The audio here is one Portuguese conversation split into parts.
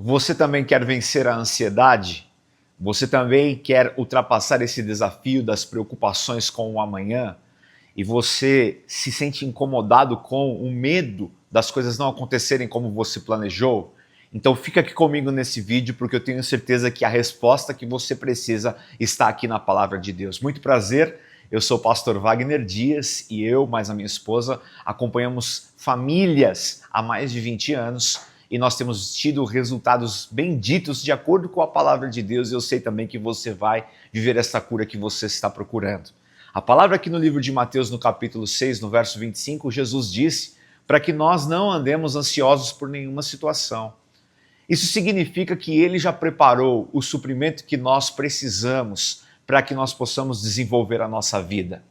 Você também quer vencer a ansiedade? Você também quer ultrapassar esse desafio das preocupações com o amanhã? E você se sente incomodado com o medo das coisas não acontecerem como você planejou? Então fica aqui comigo nesse vídeo porque eu tenho certeza que a resposta que você precisa está aqui na Palavra de Deus. Muito prazer, eu sou o pastor Wagner Dias e eu, mais a minha esposa, acompanhamos famílias há mais de 20 anos e nós temos tido resultados benditos de acordo com a Palavra de Deus e eu sei também que você vai viver essa cura que você está procurando. A palavra aqui no livro de Mateus, no capítulo 6, no verso 25, Jesus disse para que nós não andemos ansiosos por nenhuma situação. Isso significa que ele já preparou o suprimento que nós precisamos para que nós possamos desenvolver a nossa vida.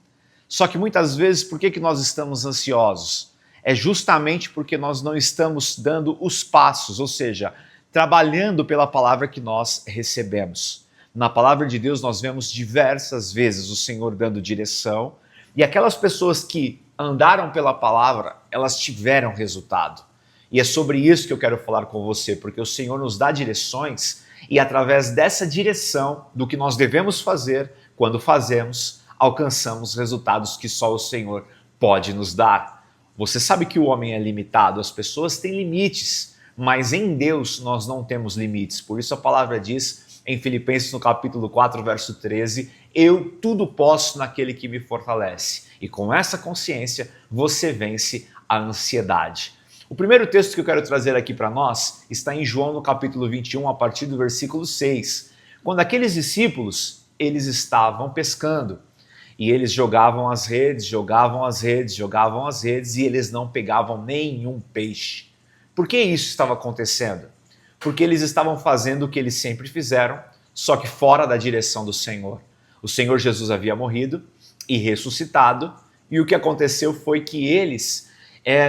Só que muitas vezes, por que nós estamos ansiosos? É justamente porque nós não estamos dando os passos, ou seja, trabalhando pela palavra que nós recebemos. Na palavra de Deus nós vemos diversas vezes o Senhor dando direção e aquelas pessoas que andaram pela palavra, elas tiveram resultado. E é sobre isso que eu quero falar com você, porque o Senhor nos dá direções e através dessa direção do que nós devemos fazer, quando fazemos, alcançamos resultados que só o Senhor pode nos dar. Você sabe que o homem é limitado, as pessoas têm limites, mas em Deus nós não temos limites. Por isso a palavra diz em Filipenses no capítulo 4, verso 13, eu tudo posso naquele que me fortalece. E com essa consciência você vence a ansiedade. O primeiro texto que eu quero trazer aqui para nós está em João no capítulo 21, a partir do versículo 6, quando aqueles discípulos, eles estavam pescando. E eles jogavam as redes, jogavam as redes, jogavam as redes e eles não pegavam nenhum peixe. Por que isso estava acontecendo? Porque eles estavam fazendo o que eles sempre fizeram, só que fora da direção do Senhor. O Senhor Jesus havia morrido e ressuscitado, e o que aconteceu foi que eles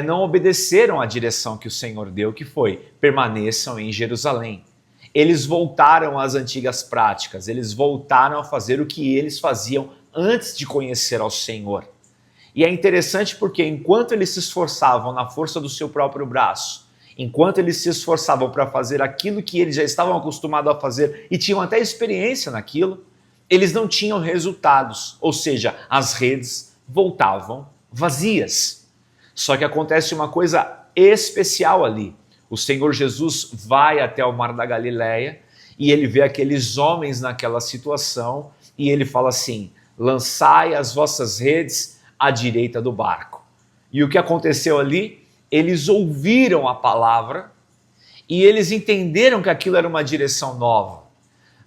não obedeceram à direção que o Senhor deu, que foi, permaneçam em Jerusalém. Eles voltaram às antigas práticas, eles voltaram a fazer o que eles faziam antes de conhecer ao Senhor. E é interessante porque enquanto eles se esforçavam na força do seu próprio braço, enquanto eles se esforçavam para fazer aquilo que eles já estavam acostumados a fazer e tinham até experiência naquilo, eles não tinham resultados, ou seja, as redes voltavam vazias. Só que acontece uma coisa especial ali. O Senhor Jesus vai até o Mar da Galileia e ele vê aqueles homens naquela situação e ele fala assim, lançai as vossas redes à direita do barco. E o que aconteceu ali? Eles ouviram a palavra e eles entenderam que aquilo era uma direção nova.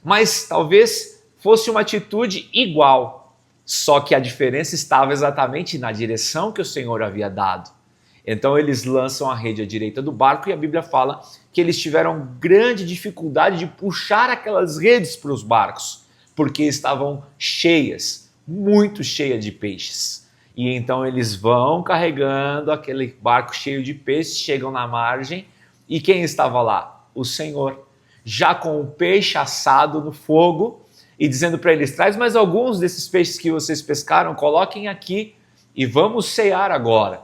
Mas talvez fosse uma atitude igual, só que a diferença estava exatamente na direção que o Senhor havia dado. Então eles lançam a rede à direita do barco e a Bíblia fala que eles tiveram grande dificuldade de puxar aquelas redes para os barcos, porque estavam cheias, muito cheias de peixes. E então eles vão carregando aquele barco cheio de peixes, chegam na margem e quem estava lá? O Senhor, já com o peixe assado no fogo e dizendo para eles, traz mais alguns desses peixes que vocês pescaram, coloquem aqui e vamos cear agora.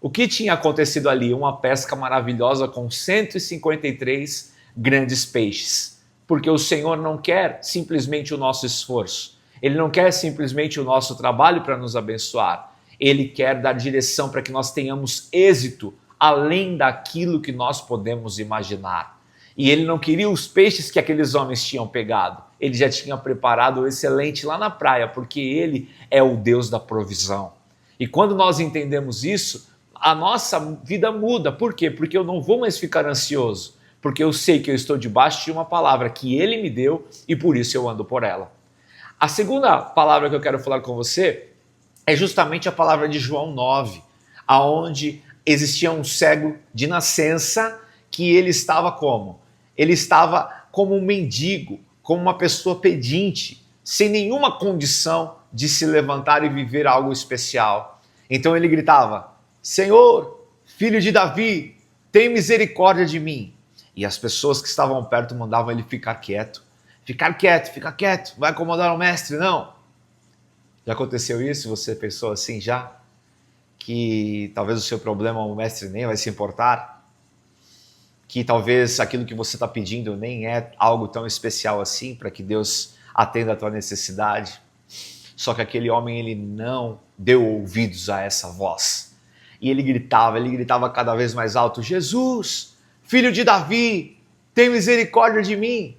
O que tinha acontecido ali? Uma pesca maravilhosa com 153 grandes peixes. Porque o Senhor não quer simplesmente o nosso esforço. Ele não quer simplesmente o nosso trabalho para nos abençoar. Ele quer dar direção para que nós tenhamos êxito além daquilo que nós podemos imaginar. E ele não queria os peixes que aqueles homens tinham pegado. Ele já tinha preparado o excelente lá na praia, porque ele é o Deus da provisão. E quando nós entendemos isso, a nossa vida muda. Por quê? Porque eu não vou mais ficar ansioso, porque eu sei que eu estou debaixo de uma palavra que Ele me deu e por isso eu ando por ela. A segunda palavra que eu quero falar com você é justamente a palavra de João 9, aonde existia um cego de nascença que ele estava como? Ele estava como um mendigo, como uma pessoa pedinte, sem nenhuma condição de se levantar e viver algo especial. Então ele gritava, Senhor, filho de Davi, tem misericórdia de mim. E as pessoas que estavam perto mandavam ele ficar quieto. Fica quieto, vai incomodar o mestre, não. Já aconteceu isso? Você pensou assim já? Que talvez o seu problema o mestre nem vai se importar? que talvez aquilo que você está pedindo nem é algo tão especial assim para que Deus atenda a tua necessidade. Só que aquele homem, ele não deu ouvidos a essa voz. E ele gritava cada vez mais alto: Jesus, filho de Davi, tem misericórdia de mim.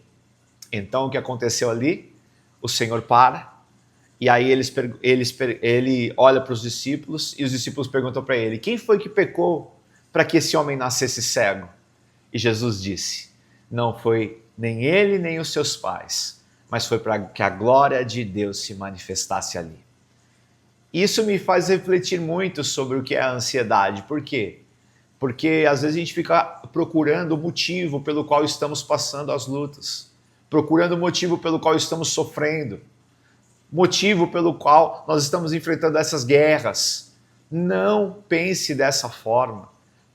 Então o que aconteceu ali? O Senhor para, e aí ele olha para os discípulos, e os discípulos perguntam para ele: quem foi que pecou para que esse homem nascesse cego? E Jesus disse: não foi nem ele nem os seus pais, mas foi para que a glória de Deus se manifestasse ali. Isso me faz refletir muito sobre o que é a ansiedade. Por quê? Porque às vezes a gente fica procurando o motivo pelo qual estamos passando as lutas, procurando o motivo pelo qual estamos sofrendo, motivo pelo qual nós estamos enfrentando essas guerras. Não pense dessa forma.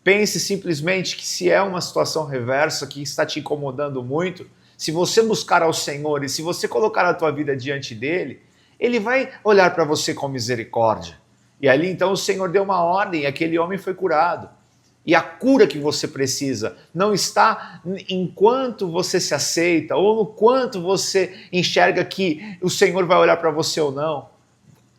Pense simplesmente que se é uma situação reversa que está te incomodando muito, se você buscar ao Senhor e se você colocar a tua vida diante dele, ele vai olhar para você com misericórdia. E ali então o Senhor deu uma ordem e aquele homem foi curado. E a cura que você precisa não está em quanto você se aceita ou no quanto você enxerga que o Senhor vai olhar para você ou não.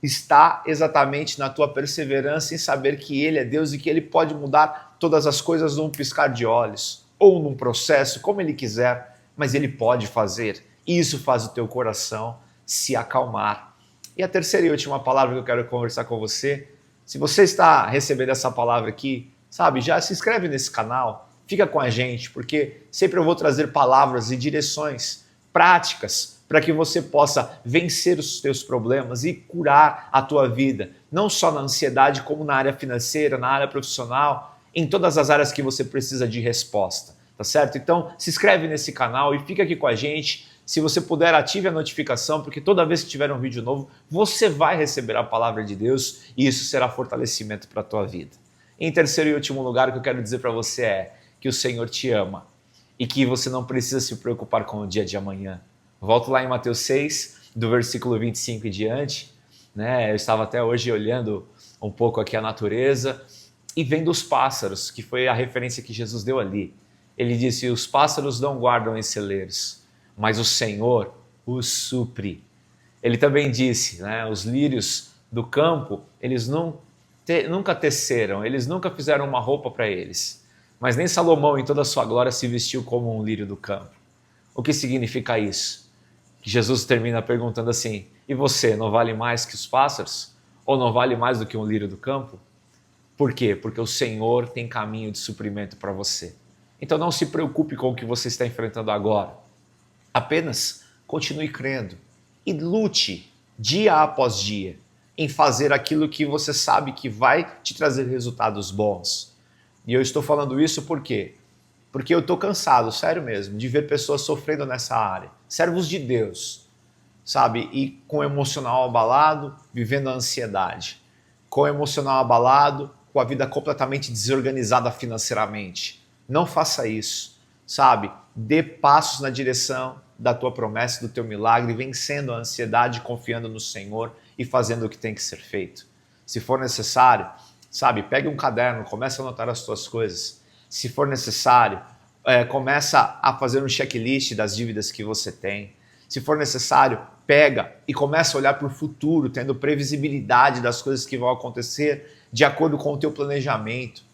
Está exatamente na tua perseverança em saber que Ele é Deus e que Ele pode mudar todas as coisas num piscar de olhos ou num processo, como Ele quiser, mas Ele pode fazer. E isso faz o teu coração se acalmar. E a terceira e última palavra que eu quero conversar com você, se você está recebendo essa palavra aqui, sabe, já se inscreve nesse canal, fica com a gente, porque sempre eu vou trazer palavras e direções práticas para que você possa vencer os teus problemas e curar a tua vida, não só na ansiedade, como na área financeira, na área profissional, em todas as áreas que você precisa de resposta, tá certo? Então, se inscreve nesse canal e fica aqui com a gente. Se você puder, ative a notificação, porque toda vez que tiver um vídeo novo, você vai receber a palavra de Deus e isso será fortalecimento para a tua vida. Em terceiro e último lugar, o que eu quero dizer para você é que o Senhor te ama e que você não precisa se preocupar com o dia de amanhã. Volto lá em Mateus 6, do versículo 25 e diante, né? Eu estava até hoje olhando um pouco aqui a natureza e vendo os pássaros, que foi a referência que Jesus deu ali. Ele disse: os pássaros não guardam em celeiros, mas o Senhor os supre. Ele também disse, né? Os lírios do campo, eles nunca teceram, eles nunca fizeram uma roupa para eles, mas nem Salomão em toda a sua glória se vestiu como um lírio do campo. O que significa isso? Que Jesus termina perguntando assim: e você, não vale mais que os pássaros? Ou não vale mais do que um lírio do campo? Por quê? Porque o Senhor tem caminho de suprimento para você. Então não se preocupe com o que você está enfrentando agora. Apenas continue crendo e lute dia após dia em fazer aquilo que você sabe que vai te trazer resultados bons. E eu estou falando isso por quê? Porque eu estou cansado, sério mesmo, de ver pessoas sofrendo nessa área. Servos de Deus, sabe? E com o emocional abalado, vivendo a ansiedade. Com o emocional abalado, com a vida completamente desorganizada financeiramente. Não faça isso, sabe? Dê passos na direção da tua promessa, do teu milagre, vencendo a ansiedade, confiando no Senhor e fazendo o que tem que ser feito. Se for necessário, sabe? Pegue um caderno, comece a anotar as tuas coisas. Se for necessário, começa a fazer um checklist das dívidas que você tem. Se for necessário, pega e começa a olhar para o futuro, tendo previsibilidade das coisas que vão acontecer de acordo com o teu planejamento.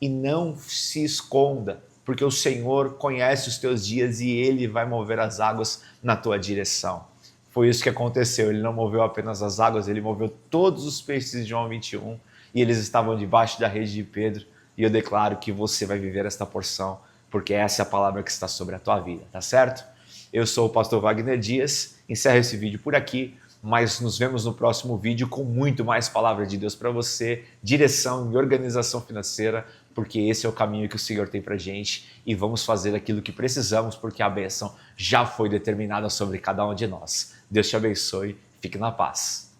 E não se esconda, porque o Senhor conhece os teus dias e Ele vai mover as águas na tua direção. Foi isso que aconteceu, Ele não moveu apenas as águas, Ele moveu todos os peixes de João 21 e eles estavam debaixo da rede de Pedro. E eu declaro que você vai viver esta porção, porque essa é a palavra que está sobre a tua vida, tá certo? Eu sou o pastor Wagner Dias, encerro esse vídeo por aqui, mas nos vemos no próximo vídeo com muito mais palavra de Deus para você, direção e organização financeira, porque esse é o caminho que o Senhor tem pra gente e vamos fazer aquilo que precisamos, porque a bênção já foi determinada sobre cada um de nós. Deus te abençoe, fique na paz.